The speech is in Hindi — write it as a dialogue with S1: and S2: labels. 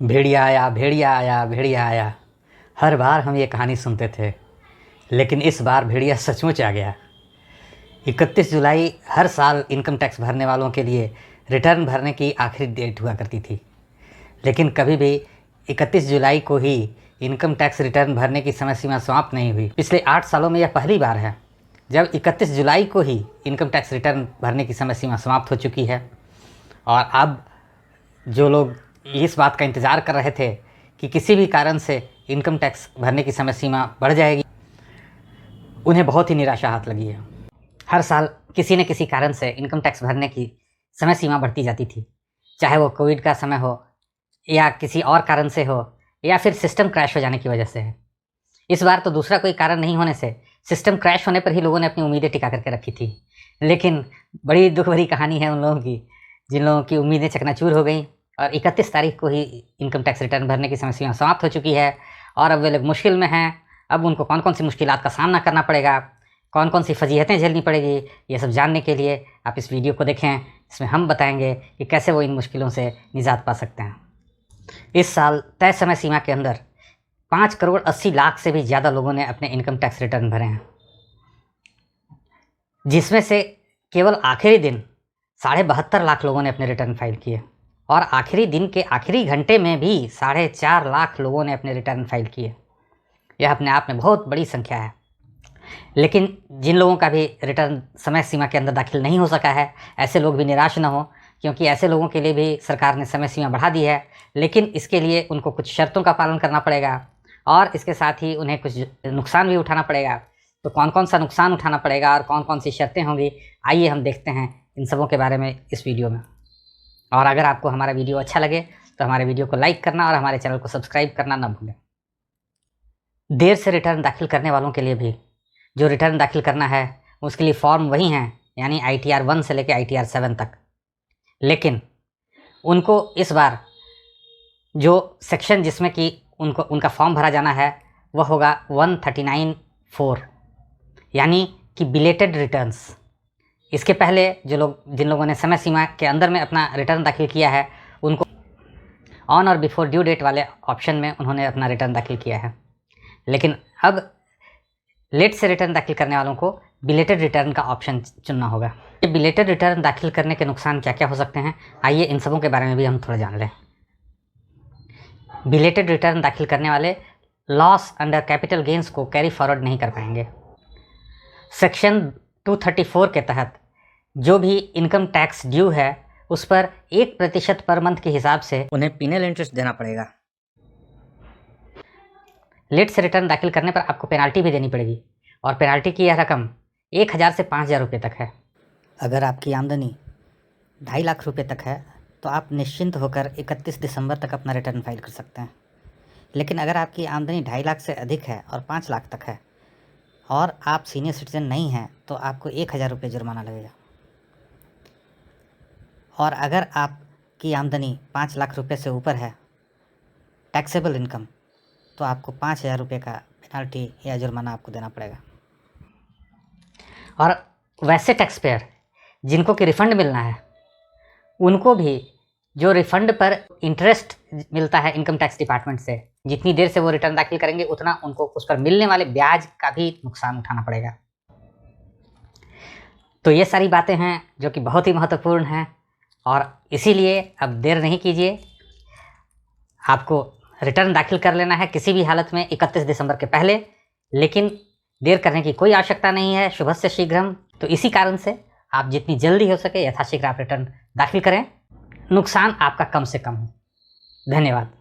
S1: भेड़िया आया, भेड़िया आया, भेड़िया आया। हर बार हम ये कहानी सुनते थे, लेकिन इस बार भेड़िया सचमुच आ गया। 31 जुलाई हर साल इनकम टैक्स भरने वालों के लिए रिटर्न भरने की आखिरी डेट हुआ करती थी, लेकिन कभी भी 31 जुलाई को ही इनकम टैक्स रिटर्न भरने की समय सीमा समाप्त नहीं हुई। पिछले 8 सालों में यह पहली बार है जब 31 जुलाई को ही इनकम टैक्स रिटर्न भरने की समय सीमा समाप्त हो चुकी है। और अब जो लोग इस बात का इंतज़ार कर रहे थे कि किसी भी कारण से इनकम टैक्स भरने की समय सीमा बढ़ जाएगी, उन्हें बहुत ही निराशा हाथ लगी है। हर साल किसी न किसी कारण से इनकम टैक्स भरने की समय सीमा बढ़ती जाती थी, चाहे वो कोविड का समय हो या किसी और कारण से हो या फिर सिस्टम क्रैश हो जाने की वजह से है। इस बार तो दूसरा कोई कारण नहीं होने से सिस्टम क्रैश होने पर ही लोगों ने अपनी उम्मीदें टिका करके रखी थी। लेकिन बड़ी दुख भरी कहानी है उन लोगों की जिन लोगों की उम्मीदें चकनाचूर हो गई और 31 तारीख को ही इनकम टैक्स रिटर्न भरने की समय सीमा समाप्त हो चुकी है और अब वे लोग मुश्किल में हैं। अब उनको कौन कौन सी मुश्किलात का सामना करना पड़ेगा, कौन कौन सी फजीहतें झेलनी पड़ेगी, ये सब जानने के लिए आप इस वीडियो को देखें। इसमें हम बताएंगे कि कैसे वो इन मुश्किलों से निजात पा सकते हैं। इस साल तय समय सीमा के अंदर 5 करोड़ 80 लाख से भी ज़्यादा लोगों ने अपने इनकम टैक्स रिटर्न भरे हैं, जिसमें से केवल आखिरी दिन 72.5 लाख लोगों ने अपने रिटर्न फाइल किए और आखिरी दिन के आखिरी घंटे में भी 4.5 लाख लोगों ने अपने रिटर्न फाइल किए। यह अपने आप में बहुत बड़ी संख्या है। लेकिन जिन लोगों का भी रिटर्न समय सीमा के अंदर दाखिल नहीं हो सका है, ऐसे लोग भी निराश न हो, क्योंकि ऐसे लोगों के लिए भी सरकार ने समय सीमा बढ़ा दी है। लेकिन इसके लिए उनको कुछ शर्तों का पालन करना पड़ेगा और इसके साथ ही उन्हें कुछ नुकसान भी उठाना पड़ेगा। तो कौन कौन सा नुकसान उठाना पड़ेगा और कौन कौन सी शर्तें होंगी, आइए हम देखते हैं इन सबों के बारे में इस वीडियो में। और अगर आपको हमारा वीडियो अच्छा लगे तो हमारे वीडियो को लाइक करना और हमारे चैनल को सब्सक्राइब करना ना भूलें। देर से रिटर्न दाखिल करने वालों के लिए भी जो रिटर्न दाखिल करना है उसके लिए फॉर्म वही हैं, यानी ITR 1 से लेकर ITR 7 तक। लेकिन उनको इस बार जो सेक्शन जिसमें कि उनका फॉर्म भरा जाना है वह होगा 139(4), यानी कि बिलेटेड रिटर्न्स। इसके पहले जिन लोगों ने समय सीमा के अंदर में अपना रिटर्न दाखिल किया है उनको ऑन और बिफोर ड्यू डेट वाले ऑप्शन में उन्होंने अपना रिटर्न दाखिल किया है। लेकिन अब लेट से रिटर्न दाखिल करने वालों को बिलेटेड रिटर्न का ऑप्शन चुनना होगा। ये बिलेटेड रिटर्न दाखिल करने के नुकसान क्या क्या हो सकते हैं, आइए इन सबों के बारे में भी हम थोड़ा जान लें। बिलेटेड रिटर्न दाखिल करने वाले लॉस अंडर कैपिटल गेंस को कैरी फॉरवर्ड नहीं कर पाएंगे। सेक्शन 234 के तहत जो भी इनकम टैक्स ड्यू है उस पर 1% पर मंथ के हिसाब से उन्हें पीनल इंटरेस्ट देना पड़ेगा। लेट से रिटर्न दाखिल करने पर आपको पेनाल्टी भी देनी पड़ेगी और पेनाल्टी की यह रकम 1000 से 5000 रुपये तक है। अगर आपकी आमदनी 2.5 लाख रुपये तक है तो आप निश्चिंत होकर 31 दिसंबर तक अपना रिटर्न फाइल कर सकते हैं। लेकिन अगर आपकी आमदनी 2.5 लाख से अधिक है और 5 लाख तक है और आप सीनियर सिटीजन नहीं हैं तो आपको 1000 रुपये जुर्माना लगेगा। और अगर आपकी आमदनी 5 लाख रुपये से ऊपर है टैक्सेबल इनकम, तो आपको 5000 रुपये का पेनल्टी या जुर्माना आपको देना पड़ेगा। और वैसे टैक्स पेयर जिनको कि रिफ़ंड मिलना है उनको भी जो रिफ़ंड पर इंटरेस्ट मिलता है इनकम टैक्स डिपार्टमेंट से, जितनी देर से वो रिटर्न दाखिल करेंगे उतना उनको उस पर मिलने वाले ब्याज का भी नुकसान उठाना पड़ेगा। तो ये सारी बातें हैं जो कि बहुत ही महत्वपूर्ण हैं और इसीलिए अब देर नहीं कीजिए, आपको रिटर्न दाखिल कर लेना है किसी भी हालत में 31 दिसंबर के पहले। लेकिन देर करने की कोई आवश्यकता नहीं है, शुभस्य शीघ्रम। तो इसी कारण से आप जितनी जल्दी हो सके यथाशीघ्र आप रिटर्न दाखिल करें, नुकसान आपका कम से कम हो। धन्यवाद।